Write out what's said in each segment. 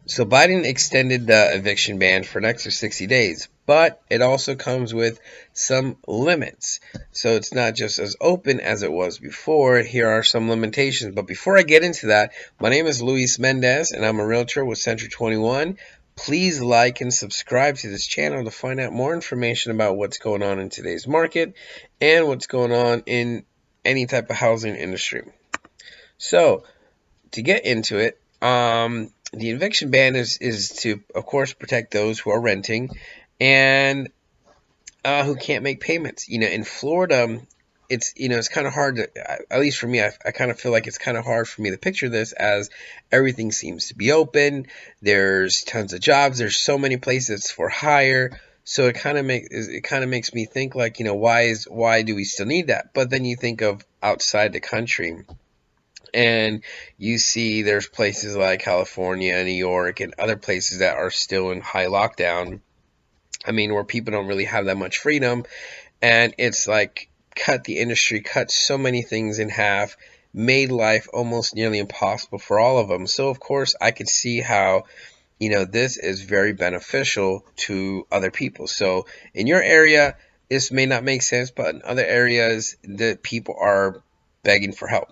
So Biden extended the eviction ban for an extra 60 days, but it also comes with some limits. So it's not just as open as it was before. Here are some limitations. But before I get into that, my name is Luis Mendez, and I'm a realtor with Century 21. Please like and subscribe to this channel to find out more information about what's going on in today's market and what's going on in any type of housing industry. So to get into it, the eviction ban is to, of course, protect those who are renting and who can't make payments. In Florida, it's kind of hard to, at least for me, I kind of feel like it's kind of hard for me to picture this as everything seems to be open. There's tons of jobs. There's so many places for hire. So it kind of makes me think like, why do we still need that? But then you think of outside the country, and you see there's places like California, New York, and other places that are still in high lockdown. I mean, where people don't really have that much freedom. And it's like cut the industry, cut so many things in half, made life almost nearly impossible for all of them. So, of course, I could see how, this is very beneficial to other people. So, in your area, this may not make sense, but in other areas, the people are begging for help.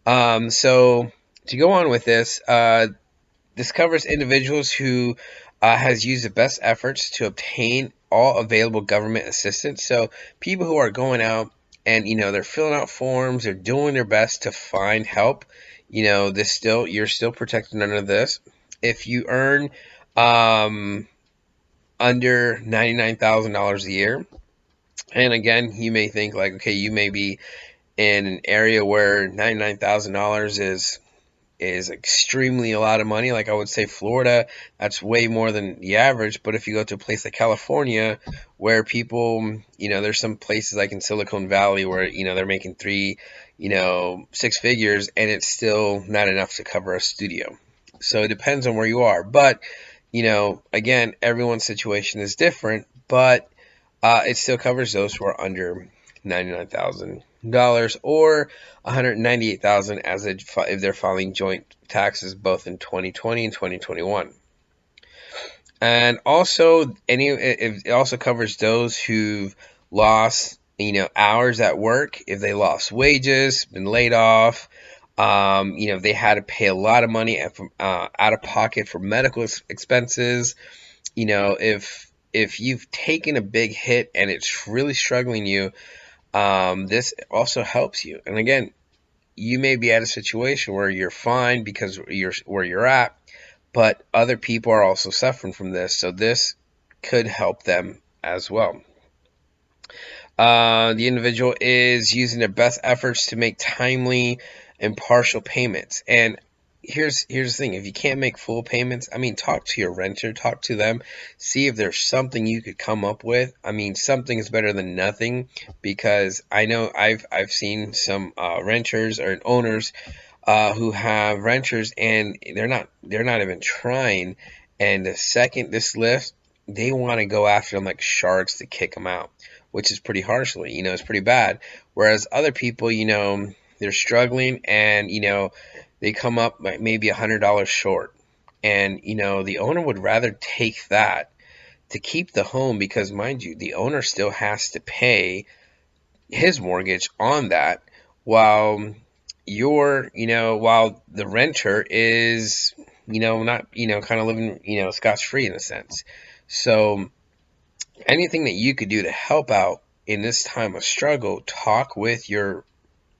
So to go on with this, this covers individuals who has used the best efforts to obtain all available government assistance. So people who are going out and they're filling out forms, they're doing their best to find help. You're still protected under this. If you earn um, under $99,000 a year, and again, you may think like, okay, you may be in an area where $99,000 is extremely a lot of money. Like I would say Florida, that's way more than the average. But if you go to a place like California, where people, there's some places like in Silicon Valley where, they're making six figures, and it's still not enough to cover a studio. So it depends on where you are. But, again, everyone's situation is different, but it still covers those who are under $99,000 or $198,000 if they're filing joint taxes both in 2020 and 2021. And also it also covers those who've lost hours at work, if they lost wages, been laid off, if they had to pay a lot of money out of pocket for medical expenses, if you've taken a big hit and it's really struggling you, this also helps you. And again, you may be at a situation where you're fine because you're where you're at, but other people are also suffering from this, so this could help them as well. The individual is using their best efforts to make timely and partial payments. And here's the thing: if you can't make full payments, I mean, talk to your renter, talk to them, see if there's something you could come up with. I mean, something is better than nothing, because I know I've seen some renters or owners who have renters, and they're not even trying, and the second this lifts, they want to go after them like sharks to kick them out, which is pretty harshly, it's pretty bad. Whereas other people, they're struggling, and they come up like maybe $100 short, and the owner would rather take that to keep the home, because mind you, the owner still has to pay his mortgage on that, while while the renter is not kind of living scotch free in a sense. So anything that you could do to help out in this time of struggle, talk with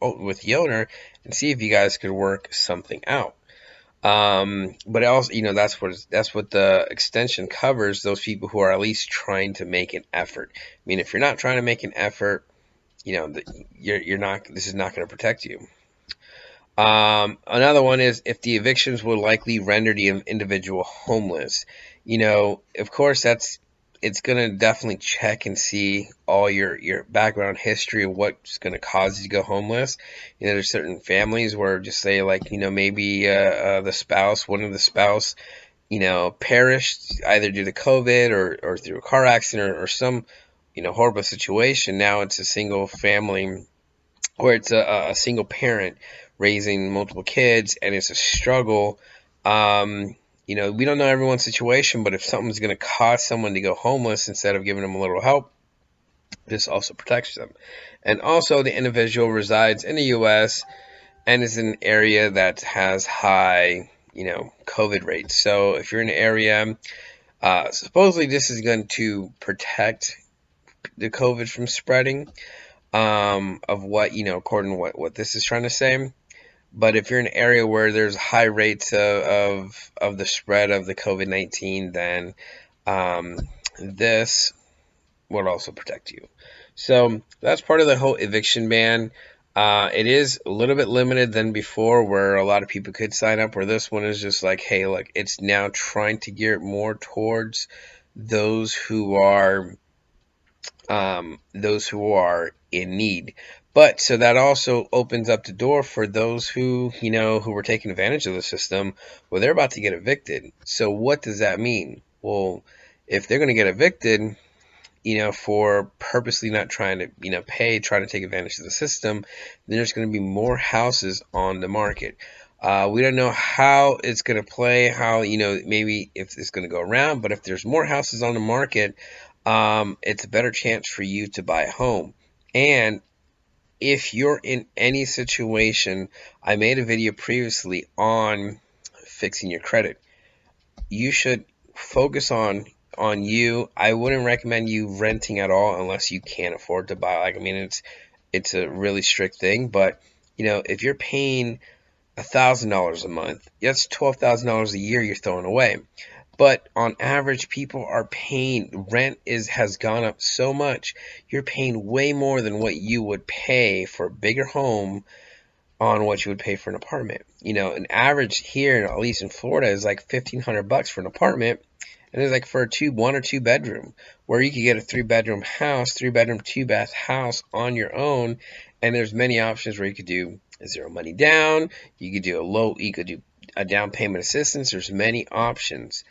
with the owner and see if you guys could work something out. But also, that's what the extension covers, those people who are at least trying to make an effort. I mean, if you're not trying to make an effort, you're not. This is not going to protect you. Another one is if the evictions will likely render the individual homeless. Of course, it's going to definitely check and see all your background history of what's going to cause you to go homeless. There's certain families where just say like, maybe one of the spouse, perished either due to COVID or through a car accident or some, horrible situation. Now it's a single family, or it's a single parent raising multiple kids, and it's a struggle. You know, we don't know everyone's situation, but if something's going to cause someone to go homeless instead of giving them a little help, this also protects them. And also, the individual resides in the U.S. and is in an area that has high, COVID rates. So if you're in an area, supposedly this is going to protect the COVID from spreading, of what, according to what this is trying to say. But if you're in an area where there's high rates of the spread of the COVID-19, then this would also protect you. So that's part of the whole eviction ban. It is a little bit limited than before, where a lot of people could sign up, where this one is just like, hey, look, it's now trying to gear it more towards those who are in need. But so that also opens up the door for those who were taking advantage of the system. Well, they're about to get evicted. So what does that mean? Well, if they're going to get evicted, for purposely not trying to, trying to take advantage of the system, then there's going to be more houses on the market. We don't know how it's going to play, how, maybe if it's going to go around, but if there's more houses on the market, it's a better chance for you to buy a home. And if you're in any situation, I made a video previously on fixing your credit. You should focus on you. I wouldn't recommend you renting at all unless you can't afford to buy. Like, I mean, it's a really strict thing, but if you're paying $1,000 a month, that's $12,000 a year you're throwing away. But on average, people are paying, rent has gone up so much. You're paying way more than what you would pay for a bigger home on what you would pay for an apartment. An average here, at least in Florida, is like $1,500 for an apartment. And it's like for a 1 or 2 bedroom, where you could get a 3-bedroom house, 3-bedroom, 2-bath house on your own. And there's many options where you could do zero money down. You could do a down payment assistance. There's many options.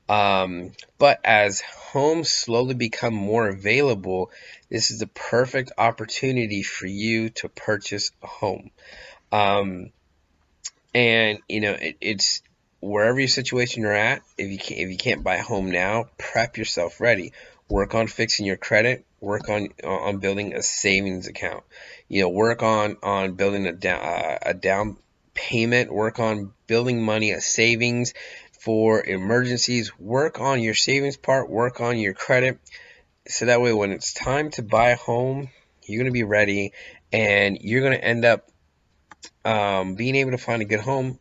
But as homes slowly become more available, this is the perfect opportunity for you to purchase a home. And it's wherever your situation you're at. If you can't buy a home now, prep yourself ready. Work on fixing your credit. Work on building a savings account. Work on building a down payment. Work on building money, a savings for emergencies. Work on your savings part. Work on your credit, so that way when it's time to buy a home, you're going to be ready, and you're going to end up being able to find a good home,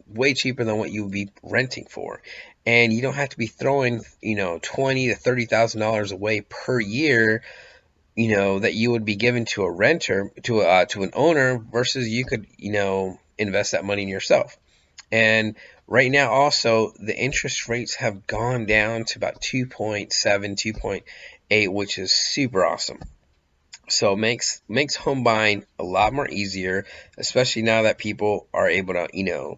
way cheaper than what you would be renting for. And you don't have to be throwing, $20,000 to $30,000 away per year, that you would be given to a renter, to an owner, versus you could, invest that money in yourself. And right now, also, the interest rates have gone down to about 2.7, 2.8, which is super awesome. So it makes home buying a lot more easier, especially now that people are able to,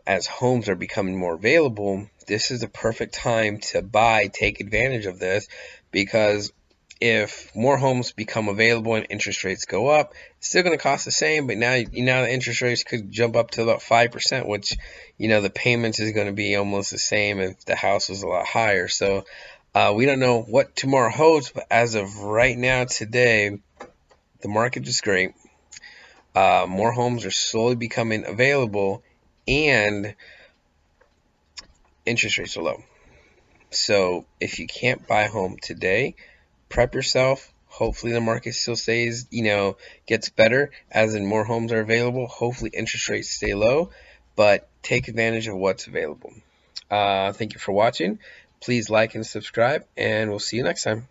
as homes are becoming more available, this is the perfect time to take advantage of this, because if more homes become available and interest rates go up, it's still going to cost the same, but now the interest rates could jump up to about 5%, which, the payments is going to be almost the same if the house was a lot higher. So we don't know what tomorrow holds, but as of right now, today, the market is great. More homes are slowly becoming available, and interest rates are low. So if you can't buy a home today, prep yourself. Hopefully the market still stays, gets better as in more homes are available. Hopefully interest rates stay low, but take advantage of what's available. Thank you for watching. Please like and subscribe, and we'll see you next time.